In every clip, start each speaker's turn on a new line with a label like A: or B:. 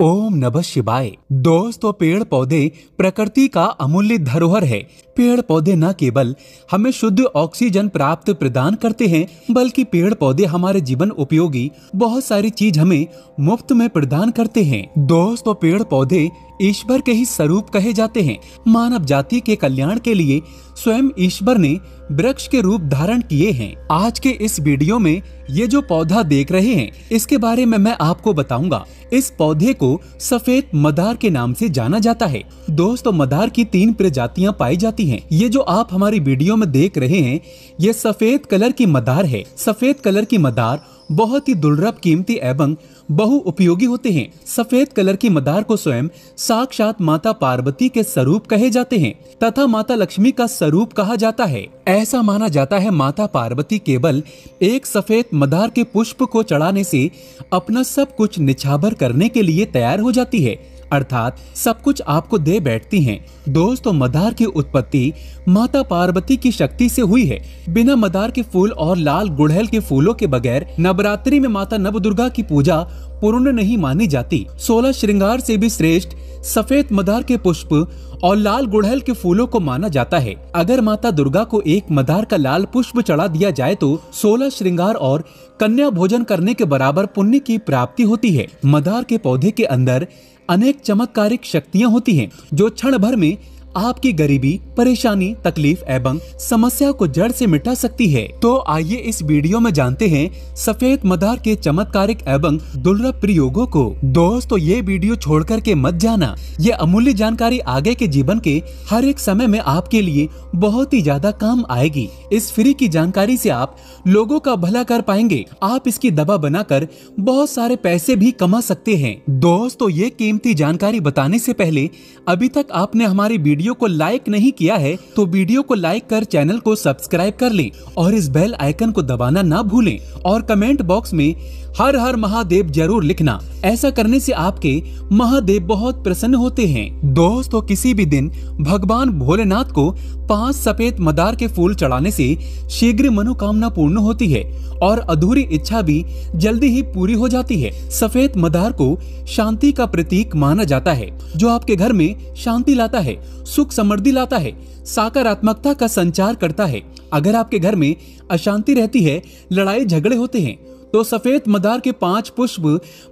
A: ओम नमः शिवाय। दोस्तों, पेड़ पौधे प्रकृति का अमूल्य धरोहर है। पेड़ पौधे न केवल हमें शुद्ध ऑक्सीजन प्राप्त प्रदान करते हैं, बल्कि पेड़ पौधे हमारे जीवन उपयोगी बहुत सारी चीज हमें मुफ्त में प्रदान करते हैं। दोस्तों, पेड़ पौधे ईश्वर के ही स्वरूप कहे जाते हैं। मानव जाति के कल्याण के लिए स्वयं ईश्वर ने वृक्ष के रूप धारण किए हैं। आज के इस वीडियो में ये जो पौधा देख रहे हैं, इसके बारे में मैं आपको बताऊंगा। इस पौधे को सफेद मदार के नाम से जाना जाता है। दोस्तों, मदार की 3 प्रजातियां पाई जाती हैं। ये जो आप हमारी वीडियो में देख रहे हैं, ये सफेद कलर की मदार है। सफेद कलर की मदार बहुत ही दुर्लभ, कीमती एवं बहु उपयोगी होते हैं। सफेद कलर की मदार को स्वयं साक्षात माता पार्वती के स्वरूप कहे जाते हैं तथा माता लक्ष्मी का स्वरूप कहा जाता है। ऐसा माना जाता है माता पार्वती केवल एक सफेद मदार के पुष्प को चढ़ाने से अपना सब कुछ निछावर करने के लिए तैयार हो जाती है, अर्थात सब कुछ आपको दे बैठती हैं। दोस्तों, मदार की उत्पत्ति माता पार्वती की शक्ति से हुई है। बिना मदार के फूल और लाल गुड़हल के फूलों के बगैर नवरात्रि में माता नवदुर्गा की पूजा पूर्ण नहीं मानी जाती। 16 श्रृंगार से भी श्रेष्ठ सफेद मदार के पुष्प और लाल गुड़हल के फूलों को माना जाता है। अगर माता दुर्गा को एक मदार का लाल पुष्प चढ़ा दिया जाए तो 16 श्रृंगार और कन्या भोजन करने के बराबर पुण्य की प्राप्ति होती है। मदार के पौधे के अंदर अनेक चमत्कारिक शक्तियां होती हैं, जो क्षण भर में आपकी गरीबी, परेशानी, तकलीफ एवं समस्या को जड़ से मिटा सकती है। तो आइए इस वीडियो में जानते हैं सफेद मदार के चमत्कारिक एवं दुर्लभ प्रयोगों को। दोस्तों, ये वीडियो छोड़ कर के मत जाना। ये अमूल्य जानकारी आगे के जीवन के हर एक समय में आपके लिए बहुत ही ज्यादा काम आएगी। इस फ्री की जानकारी से आप लोगों का भला कर पाएंगे। आप इसकी दवा बनाकर बहुत सारे पैसे भी कमा सकते हैं। दोस्तों, ये कीमती जानकारी बताने से पहले अभी तक आपने हमारी वीडियो को लाइक नहीं किया है तो वीडियो को लाइक कर चैनल को सब्सक्राइब कर लें और इस बेल आइकन को दबाना ना भूलें और कमेंट बॉक्स में हर हर महादेव जरूर लिखना। ऐसा करने से आपके महादेव बहुत प्रसन्न होते हैं। दोस्तों, किसी भी दिन भगवान भोलेनाथ को 5 सफेद मदार के फूल चढ़ाने से शीघ्र मनोकामना पूर्ण होती है और अधूरी इच्छा भी जल्दी ही पूरी हो जाती है। सफेद मदार को शांति का प्रतीक माना जाता है, जो आपके घर में शांति लाता है, सुख समृद्धि लाता है, सकारात्मकता का संचार करता है। अगर आपके घर में अशांति रहती है, लड़ाई झगड़े होते हैं, तो सफेद मदार के 5 पुष्प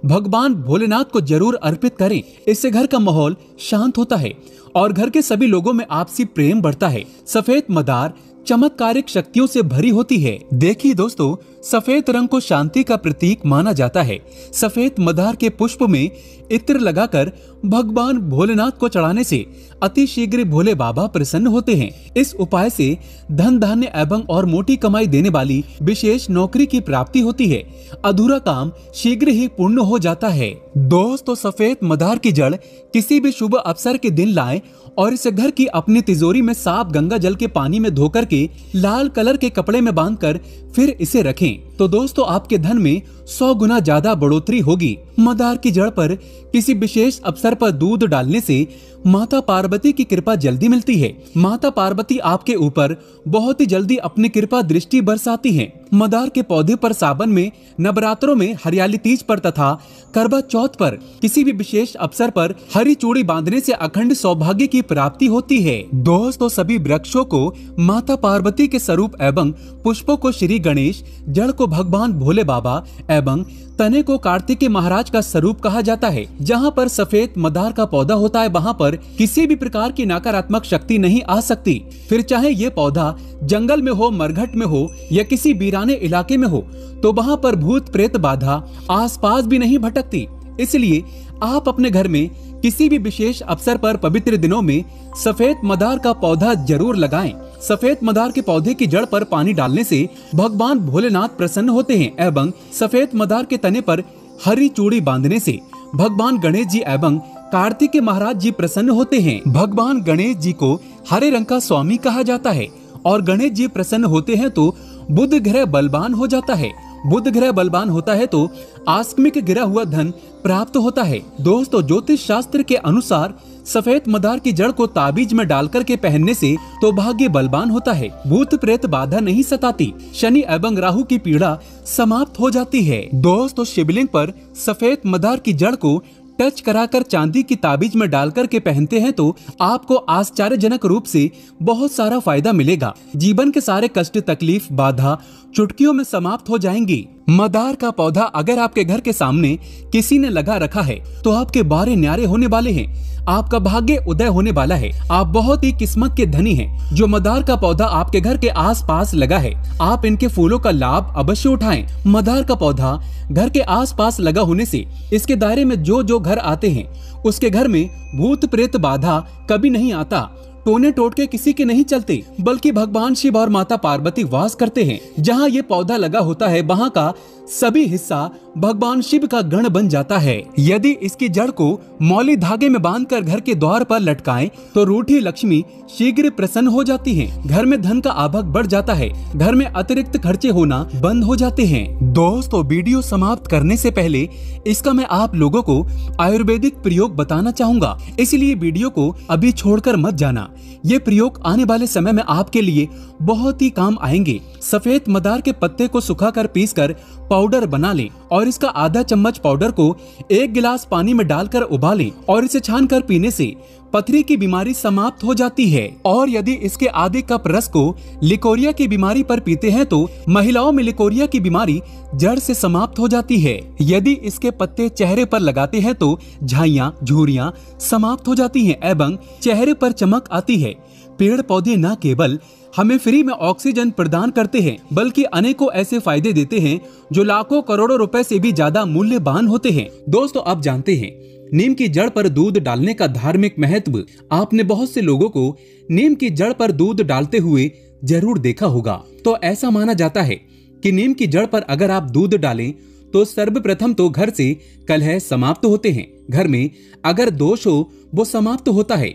A: भगवान भोलेनाथ को जरूर अर्पित करें। इससे घर का माहौल शांत होता है और घर के सभी लोगों में आपसी प्रेम बढ़ता है। सफेद मदार चमत्कारिक शक्तियों से भरी होती है। देखिए दोस्तों, सफेद रंग को शांति का प्रतीक माना जाता है। सफेद मदार के पुष्प में इत्र लगाकर भगवान भोलेनाथ को चढ़ाने से अति शीघ्र भोले बाबा प्रसन्न होते हैं। इस उपाय से धन धान्य एवं और मोटी कमाई देने वाली विशेष नौकरी की प्राप्ति होती है। अधूरा काम शीघ्र ही पूर्ण हो जाता है। दोस्तों, सफेद मदार की जड़ किसी भी शुभ अवसर के दिन लाएं और इसे घर की अपनी तिजोरी में साफ गंगा जल के पानी में धोकर के लाल कलर के कपड़े में बांधकर फिर इसे रखें तो दोस्तों आपके धन में 100 गुना ज्यादा बढ़ोतरी होगी। मदार की जड़ पर किसी विशेष अवसर पर दूध डालने से माता पार्वती की कृपा जल्दी मिलती है। माता पार्वती आपके ऊपर बहुत ही जल्दी अपनी कृपा दृष्टि बरसाती हैं। मदार के पौधे पर सावन में, नवरात्रों में, हरियाली तीज पर तथा करवा चौथ पर किसी भी विशेष अवसर पर हरी चूड़ी बांधने से अखंड सौभाग्य की प्राप्ति होती है। दोस्तों, सभी वृक्षों को माता पार्वती के स्वरूप एवं पुष्पों को श्री गणेश, जड़ को भगवान भोले बाबा एवं तने को कार्तिकेय महाराज का स्वरूप कहा जाता है। जहाँ पर सफेद मदार का पौधा होता है, वहाँ पर किसी भी प्रकार की नकारात्मक शक्ति नहीं आ सकती। फिर चाहे ये पौधा जंगल में हो, मरघट में हो या किसी वीराने इलाके में हो, तो वहाँ पर भूत प्रेत बाधा आसपास भी नहीं भटकती। इसलिए आप अपने घर में किसी भी विशेष अवसर पर पवित्र दिनों में सफेद मदार का पौधा जरूर लगाएं। सफेद मदार के पौधे की जड़ पर पानी डालने से भगवान भोलेनाथ प्रसन्न होते हैं एवं सफेद मदार के तने पर हरी चूड़ी बांधने से भगवान गणेश जी एवं कार्तिकेय महाराज जी प्रसन्न होते हैं। भगवान गणेश जी को हरे रंग का स्वामी कहा जाता है और गणेश जी प्रसन्न होते हैं तो बुध ग्रह बलवान हो जाता है। बुध ग्रह बलवान होता है तो आकस्मिक गिरा हुआ धन प्राप्त होता है। दोस्तों, ज्योतिष शास्त्र के अनुसार सफेद मदार की जड़ को ताबीज में डालकर के पहनने से तो भाग्य बलवान होता है, भूत प्रेत बाधा नहीं सताती, शनि एवं राहु की पीड़ा समाप्त हो जाती है। दोस्तों, शिवलिंग पर सफेद मदार की जड़ को टच कराकर चांदी की ताबीज में डालकर के पहनते हैं तो आपको आश्चर्यजनक रूप से बहुत सारा फायदा मिलेगा। जीवन के सारे कष्ट, तकलीफ, बाधा चुटकियों में समाप्त हो जाएंगी। मदार का पौधा अगर आपके घर के सामने किसी ने लगा रखा है तो आपके बारे न्यारे होने वाले हैं, आपका भाग्य उदय होने वाला है। आप बहुत ही किस्मत के धनी हैं। जो मदार का पौधा आपके घर के आसपास लगा है, आप इनके फूलों का लाभ अवश्य उठाएं। मदार का पौधा घर के आसपास लगा होने से इसके दायरे में जो घर आते हैं उसके घर में भूत प्रेत बाधा कभी नहीं आता। टोने टोटके किसी के नहीं चलते, बल्कि भगवान शिव और माता पार्वती वास करते हैं। जहाँ ये पौधा लगा होता है वहाँ का सभी हिस्सा भगवान शिव का गण बन जाता है। यदि इसकी जड़ को मौली धागे में बांधकर घर के द्वार पर लटकाएं तो रूठी लक्ष्मी शीघ्र प्रसन्न हो जाती हैं। घर में धन का आवक बढ़ जाता है। घर में अतिरिक्त खर्चे होना बंद हो जाते हैं। दोस्तों, वीडियो समाप्त करने से पहले इसका मैं आप लोगों को आयुर्वेदिक प्रयोग बताना चाहूंगा, इसलिए वीडियो को अभी छोड़कर मत जाना। ये प्रयोग आने वाले समय में आपके लिए बहुत ही काम आएंगे। सफेद मदार के पत्ते को सुखाकर पीसकर पाउडर बना लें और इसका आधा चम्मच पाउडर को 1 गिलास पानी में डालकर उबालें और इसे छानकर पीने से पथरी की बीमारी समाप्त हो जाती है। और यदि इसके आधे कप रस को लिकोरिया की बीमारी पर पीते हैं तो महिलाओं में लिकोरिया की बीमारी जड़ से समाप्त हो जाती है। यदि इसके पत्ते चेहरे पर लगाते हैं तो झाइयाँ, झुर्रियाँ समाप्त हो जाती हैं एवं चेहरे पर चमक आती है। पेड़ पौधे न केवल हमें फ्री में ऑक्सीजन प्रदान करते हैं बल्कि अनेकों ऐसे फायदे देते हैं जो लाखों करोड़ों रुपए से भी ज्यादा मूल्यवान होते हैं। दोस्तों, आप जानते हैं नीम की जड़ पर दूध डालने का धार्मिक महत्व। आपने बहुत से लोगों को नीम की जड़ पर दूध डालते हुए जरूर देखा होगा। तो ऐसा माना जाता है कि नीम की जड़ पर अगर आप दूध डालें तो सर्वप्रथम तो घर से कलह समाप्त होते हैं। घर में अगर दोष हो वो समाप्त होता है।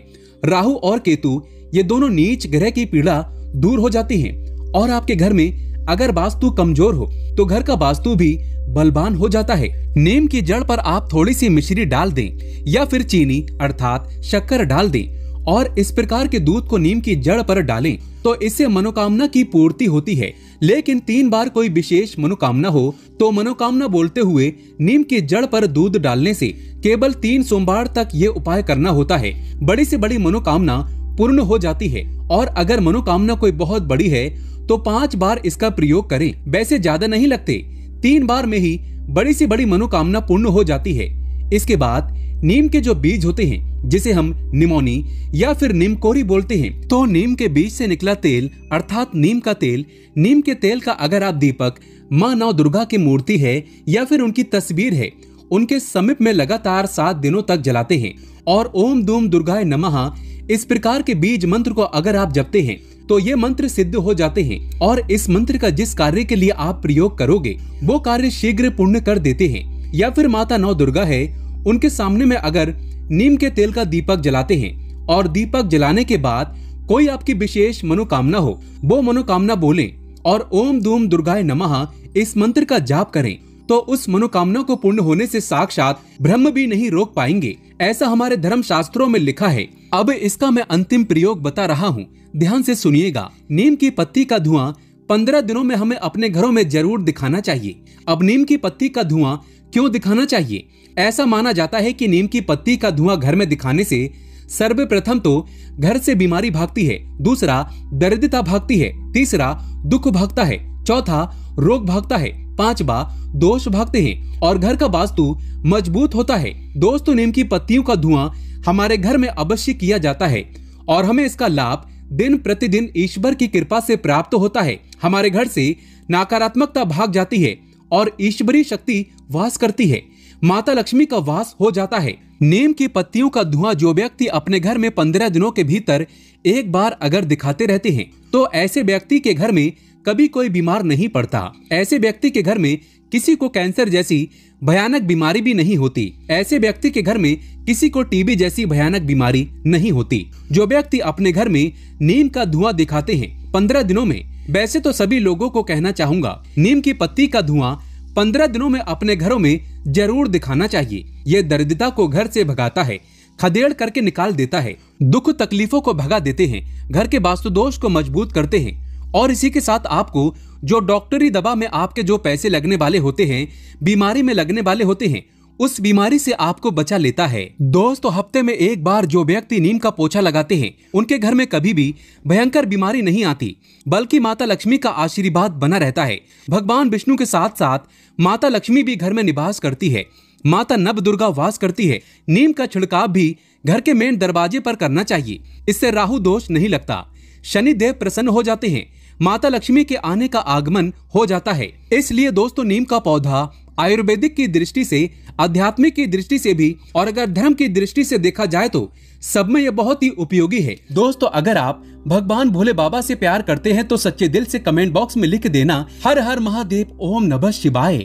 A: राहु और केतु ये दोनों नीच ग्रह की पीड़ा दूर हो जाती है। और आपके घर में अगर वास्तु कमजोर हो तो घर का वास्तु भी बलवान हो जाता है। नीम की जड़ पर आप थोड़ी सी मिश्री डाल दें या फिर चीनी अर्थात शक्कर डाल दें और इस प्रकार के दूध को नीम की जड़ पर डालें तो इससे मनोकामना की पूर्ति होती है। लेकिन 3 बार कोई विशेष मनोकामना हो तो मनोकामना बोलते हुए नीम की जड़ पर दूध डालने से केवल 3 सोमवार तक ये उपाय करना होता है। बड़ी से बड़ी मनोकामना पूर्ण हो जाती है। और अगर मनोकामना कोई बहुत बड़ी है तो 5 बार इसका प्रयोग करें। वैसे ज्यादा नहीं लगते, 3 बार में ही बड़ी से बड़ी मनोकामना पूर्ण हो जाती है। इसके बाद नीम के जो बीज होते हैं जिसे हम निमोनी या फिर नीमकोरी बोलते हैं, तो नीम के बीज से निकला तेल अर्थात नीम का तेल, नीम के तेल का अगर आप दीपक माँ नौ दुर्गा की मूर्ति है या फिर उनकी तस्वीर है उनके समीप में लगातार 7 दिनों तक जलाते हैं और ओम दूम दुर्गाय नमः इस प्रकार के बीज मंत्र को अगर आप जपते हैं तो ये मंत्र सिद्ध हो जाते हैं और इस मंत्र का जिस कार्य के लिए आप प्रयोग करोगे वो कार्य शीघ्र पूर्ण कर देते हैं। या फिर माता नौ दुर्गा है उनके सामने में अगर नीम के तेल का दीपक जलाते हैं और दीपक जलाने के बाद कोई आपकी विशेष मनोकामना हो वो मनोकामना बोलें और ओम दूम दुर्गाय नमः इस मंत्र का जाप करें तो उस मनोकामना को पूर्ण होने से साक्षात ब्रह्म भी नहीं रोक पाएंगे। ऐसा हमारे धर्म शास्त्रों में लिखा है। अब इसका मैं अंतिम प्रयोग बता रहा हूँ, ध्यान से सुनिएगा। नीम की पत्ती का धुआं 15 दिनों में हमें अपने घरों में जरूर दिखाना चाहिए। अब नीम की पत्ती का धुआं क्यों दिखाना चाहिए? ऐसा माना जाता है कि नीम की पत्ती का धुआं घर में दिखाने से सर्वप्रथम तो घर से बीमारी भागती है, दूसरा दरिद्रता भागती है, तीसरा दुख भागता है, चौथा रोग भागता है, 5वां दोष भागते हैं और घर का वास्तु मजबूत होता है। दोस्तों, नीम की पत्तियों का धुआं हमारे घर में अवश्य किया जाता है और हमें इसका लाभ दिन प्रतिदिन ईश्वर की कृपा से प्राप्त होता है। हमारे घर से नकारात्मकता भाग जाती है और ईश्वरीय शक्ति वास करती है। माता लक्ष्मी का वास हो जाता है। नीम की पत्तियों का धुआं जो व्यक्ति अपने घर में 15 दिनों के भीतर एक बार अगर दिखाते रहते हैं तो ऐसे व्यक्ति के घर में कभी कोई बीमार नहीं पड़ता। ऐसे व्यक्ति के घर में किसी को कैंसर जैसी भयानक बीमारी भी नहीं होती। ऐसे व्यक्ति के घर में किसी को टीबी जैसी भयानक बीमारी नहीं होती। जो व्यक्ति अपने घर में नीम का धुआं दिखाते हैं 15 दिनों में, वैसे तो सभी लोगों को कहना चाहूंगा नीम की पत्ती का धुआं 15 दिनों में अपने घरों में जरूर दिखाना चाहिए। ये दरिद्रता को घर से भगाता है, खदेड़ करके निकाल देता है, दुख तकलीफों को भगा देते हैं, घर के वास्तु दोष को मजबूत करते हैं और इसी के साथ आपको जो डॉक्टरी दवा में आपके जो पैसे लगने वाले होते हैं, बीमारी में लगने वाले होते हैं, उस बीमारी से आपको बचा लेता है। दोस्तों, हफ्ते में एक बार जो व्यक्ति नीम का पोछा लगाते हैं उनके घर में कभी भी भयंकर बीमारी नहीं आती, बल्कि माता लक्ष्मी का आशीर्वाद बना रहता है। भगवान विष्णु के साथ साथ माता लक्ष्मी भी घर में निवास करती है। माता नव दुर्गा वास करती है। नीम का छिड़काव भी घर के मेन दरवाजे पर करना चाहिए। इससे राहु दोष नहीं लगता, शनि देव प्रसन्न हो जाते हैं, माता लक्ष्मी के आने का आगमन हो जाता है। इसलिए दोस्तों, नीम का पौधा आयुर्वेदिक की दृष्टि से, आध्यात्मिक की दृष्टि से भी और अगर धर्म की दृष्टि से देखा जाए तो सब में यह बहुत ही उपयोगी है। दोस्तों, अगर आप भगवान भोले बाबा से प्यार करते हैं तो सच्चे दिल से कमेंट बॉक्स में लिख देना, हर हर महादेव, ओम नमः शिवाय।